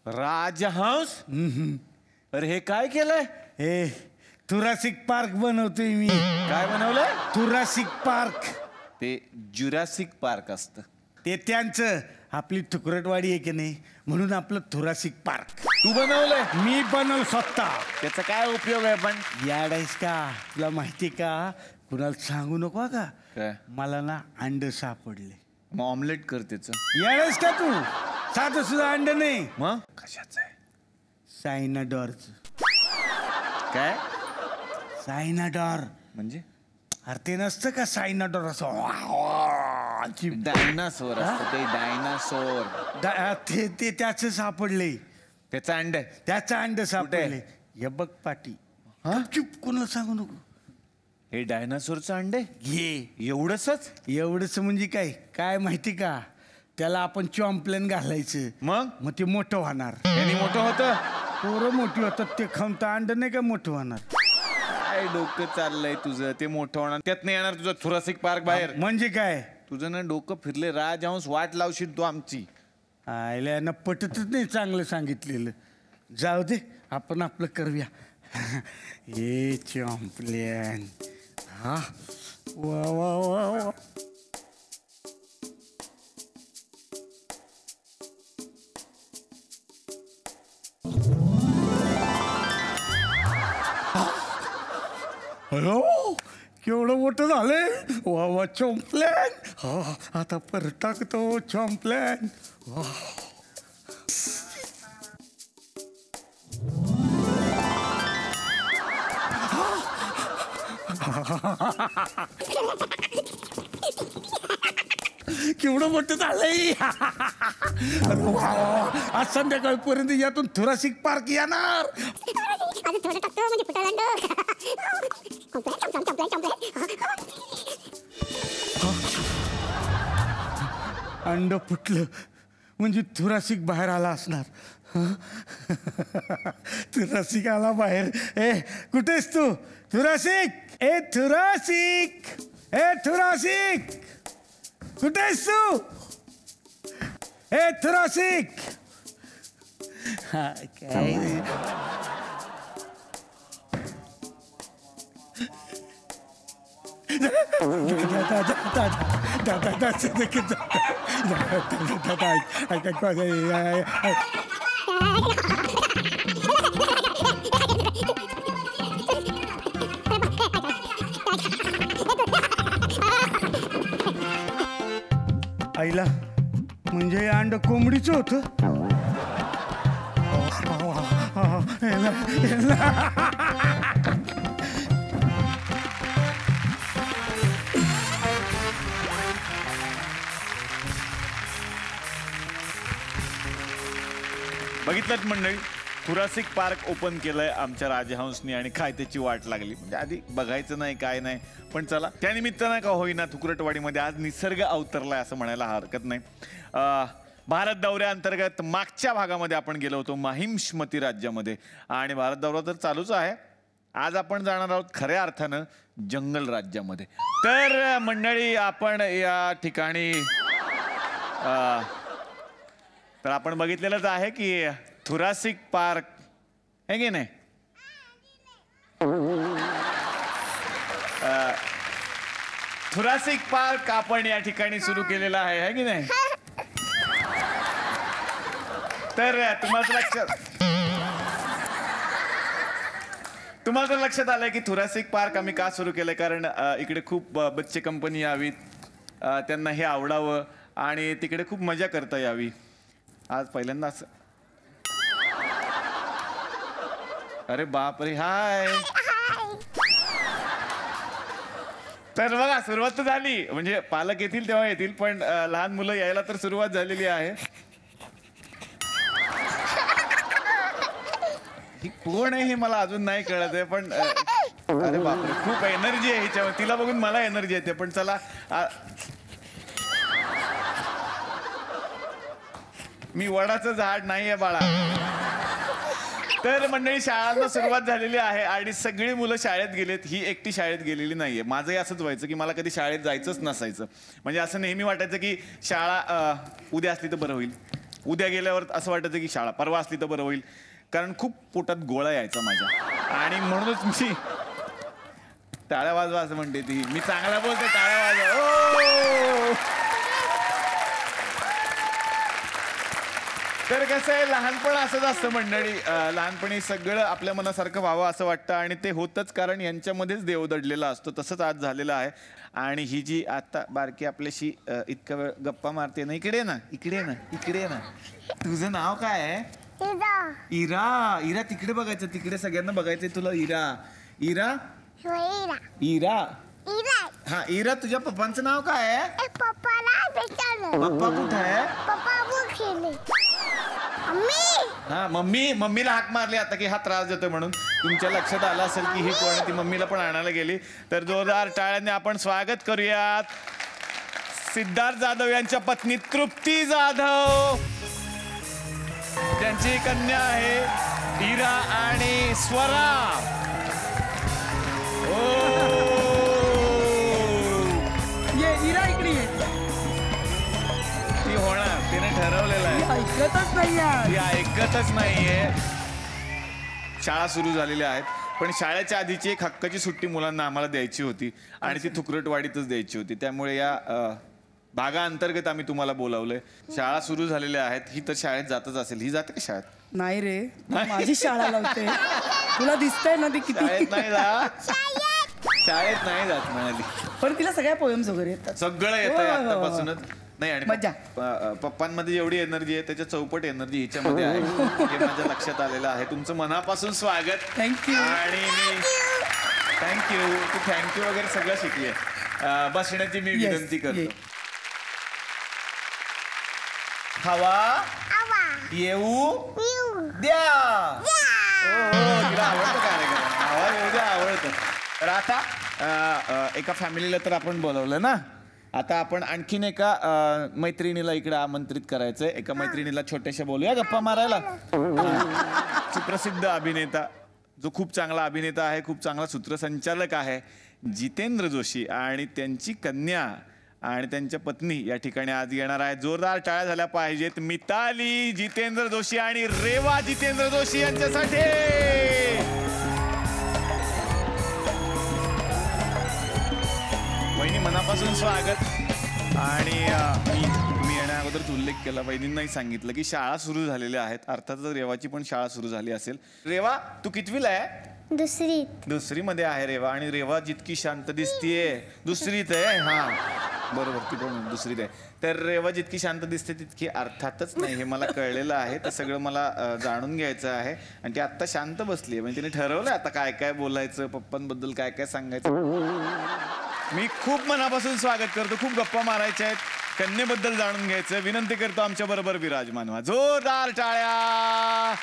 राजहंस. अरे हे काय केलंय? हे थुरासिक पार्क बनवतोय मी. काय बनवलंय? थुरासिक पार्क. ते जुरासिक पार्क असतं. ते त्यांचं, आपली थुकरटवाडी आहे की नाही, म्हणून आपलं थुरासिक पार्क. तू बनवलंय? मी बनवलं स्वतः. त्याचा काय उपयोग आहे? पण याडायस का, तुला माहिती का? कुणाला सांगू नको का? काय? मला ना अंड सापडले. मग ऑमलेट कर त्याचं. याडायस का तू? साधं सुद्धा अंड नाही. मग कशाचं आहे? सायनाडॉरच. काय? सायनाडॉर म्हणजे? अरे ते नसतं का सायनाडॉर असं डायनासोर असतं ते. डायनासोर. ते त्याच सापडले. त्याचं अंड? त्याचं अंड सापडले. हे बघ पाटी. चुप, कोणाला सांगू नको. हे डायनासोरचं अंड आहे? घे. एवढंच म्हणजे काय माहिती का? त्याला आपण चॉम्प्लेन घालायचं. मग ते मोठं होणार. त्यांनी मोठं होतं. पोरं मोठी होतात ते खाऊन, तर अंड नाही का मोठं होणार. काय डोकं चाललंय तुझं? ते मोठं होणार, त्यात नाही येणार तुझं थुरासिक पार्क बाहेर. म्हणजे काय? तुझं ना डोकं फिरले. राजहंस वाट लावशील तू आमची. आयला ना पटतच नाही चांगलं सांगितलेलं. जाऊ दे, आपण आपलं करूया. हे चॉम्प्लेन. हा वा वा वा वा. हॅलो, केवढं मोठं झालंय. वा वा चॉम्प्लेन. हा आता परत टाकतो चॉम्प्लेन. केवढं मोठं झालंय. आज संध्याकाळपर्यंत यातून थुरासिक पार्क येणार. अंड फुटलं म्हणजे थुरासिक बाहेर आला असणार. थुरासिक आला बाहेर. ए कुठेस तू थुरासिक? ए थुरासिक, ए थुरासिक, कुठेस तू? ए थुरासिक. काय आईला, म्हणजे अंड कोंबडीचं होतं. बघितलं मंडळी, थुरासिक पार्क ओपन केलंय आमच्या राजहंसनी आणि काय त्याची वाट लागली. म्हणजे आधी बघायचं नाही काय नाही, पण चला त्यानिमित्तानं का होईना थुकरटवाडीमध्ये आज निसर्ग अवतरलाय असं म्हणायला हरकत नाही. भारत दौऱ्याअंतर्गत मागच्या भागामध्ये आपण गेलो होतो माहिष्मती राज्यामध्ये, आणि भारत दौरा तर चालूच आहे. आज आपण जाणार आहोत खऱ्या अर्थानं जंगल राज्यामध्ये. तर मंडळी आपण या ठिकाणी तर आपण बघितलेलंच आहे की थुरासिक पार्क आहे की नाही. थुरासिक पार्क आपण या ठिकाणी सुरू केलेला आहे की नाही. तर तुम्हाला लक्षात आलंय की थुरासिक पार्क आम्ही का सुरू केलंय, कारण इकडे खूप बच्चे कंपनी यावीत, त्यांना हे आवडावं आणि तिकडे खूप मजा करता यावी. आज पहिल्यांदा असं. अरे बापरे, हाय. तर बघा सुरुवात तर झाली, म्हणजे पालक येतील तेव्हा येतील, पण लहान मुलं यायला तर सुरुवात झालेली आहे. ही कोण आहे हे मला अजून नाही कळत आहे, पण अरे बापरे खूप एनर्जी आहे हिच्यावर. तिला बघून मला एनर्जी येते. पण चला, मी वडाचं झाड नाहीये बाळा. तर मंडळी शाळांना सुरुवात झालेली आहे आणि सगळी मुलं शाळेत गेलेत. ही एकटी शाळेत गेलेली नाहीये. माझंही असंच व्हायचं की मला कधी शाळेत जायचंच नसायचं. म्हणजे असं नेहमी वाटायचं की शाळा उद्या असली तर बरं होईल, उद्या गेल्यावर असं वाटायचं की शाळा परवा असली तर बरं होईल, कारण खूप पोटात गोळा यायचा माझ्या. आणि म्हणूनच मी टाळ्या वाजवा असं म्हणते ती. मी चांगला बोलते, टाळ्या वाजवा. तर कसं आहे, लहानपण असंच असतं मंडळी. लहानपणी सगळं आपल्या मनासारखं व्हावं असं वाटतं आणि ते होतच, कारण यांच्यामध्येच देव दडलेला असतो. तसंच आज झालेलं आहे. आणि ही जी आता बारकी आपल्याशी इतका वेळ गप्पा मारते ना, इकडे ना, इकडे ना, इकडे ना. तुझं नाव काय आहे? इरा. इरा तिकडे बघायचं, तिकडे सगळ्यांना बघायचंय तुला. इरा, इरा, इरा. हा इरा, तुझ्या पप्पांचं नाव काय आहे? पप्पा कुठं आहे? हा मम्मी. मम्मीला हाक मारली आता की हा त्रास देतोय म्हणून. तुमच्या लक्षात आलं असेल की ही कोण आहे. ती मम्मीला पण आणायला गेली. तर जोरदार टाळ्यांनी आपण स्वागत करूयात सिद्धार्थ जाधव यांच्या पत्नी तृप्ती जाधव. त्यांची कन्या आहे इरा आणि स्वरा. इरा इकडे ती होणार, तिने ठरवलेलं आहे. ऐकतच नाहीये. ती ऐकतच नाहीये. शाळा सुरू झालेल्या आहेत, पण शाळेच्या आधीची एक हक्काची सुट्टी मुलांना आम्हाला द्यायची होती आणि ती थुकरटवाडीतच द्यायची होती. त्यामुळे या भागाअंतर्गत आम्ही तुम्हाला बोलावलंय. शाळा सुरू झालेल्या आहेत. ही तर शाळेत जातच असेल. ही जाते का शाळेत? नाही रे, माझी शाळा लावते. तुला दिसतंय ना ती किती. शाळेत नाही जात, शाळेत नाही जात म्हणाली. पण तिला सगळ्या पोएम्स वगैरे येतात. सगळं येतंय आतापासूनच. नाही आणि मजा. पप्पांमध्ये जेवढी एनर्जी आहे त्याच्या चौपट एनर्जी हिच्यामध्ये आहे. हे माझ्या लक्षात आलेलं आहे. तुमचं मनापासून स्वागत. थँक्यू. आणि मी थँक्यू, तू थँक्यू वगैरे सगळं शिकलीये. बसण्याची मी विनंती करतो. हवा येऊ द्या. तिला आवडतं कार्यक्रम. हवा येऊ द्या आवडतं. तर आता एका फॅमिलीला तर आपण बोलवलं ना, आता आपण आणखीन एका मैत्रिणीला इकडे आमंत्रित करायचंय. एका मैत्रिणीला छोट्याशा बोलूया गप्पा मारायला. सुप्रसिद्ध अभिनेता, जो खूप चांगला अभिनेता आहे, खूप चांगला सूत्रसंचालक आहे, जितेंद्र जोशी आणि त्यांची कन्या आणि त्यांच्या पत्नी या ठिकाणी आज येणार आहे. जोरदार टाळ्या झाल्या पाहिजेत मिताली जितेंद्र जोशी आणि रेवा जितेंद्र जोशी यांच्यासाठी. वहिनी मनापासून स्वागत. आणि मी येण्या अगोदरच उल्लेख केला, वहिनींनाही सांगितलं की शाळा सुरू झालेल्या आहेत. अर्थातच रेवाची पण शाळा सुरू झाली असेल. रेवा, तू कितवीला आहे? दुसरी मध्ये आहे रेवा. आणि रेवा जितकी शांत दिसतीये, दुसरीत आहे. हा बरोबर, ती पण दुसरीत आहे. तर रेवा जितकी शांत दिसते तितकी अर्थातच नाही, हे मला कळलेलं आहे. ते सगळं मला जाणून घ्यायचं आहे. आणि ती आत्ता शांत बसली आहे. म्हणजे तिने ठरवलंय आता काय काय बोलायचं, पप्पांबद्दल काय काय सांगायचं. मी खूप मनापासून स्वागत करतो. खूप गप्पा मारायच्या आहेत, कन्येबद्दल जाणून घ्यायचं. विनंती करतो आमच्या बरोबर विराजमान व्हा. जोरदार टाळ्या.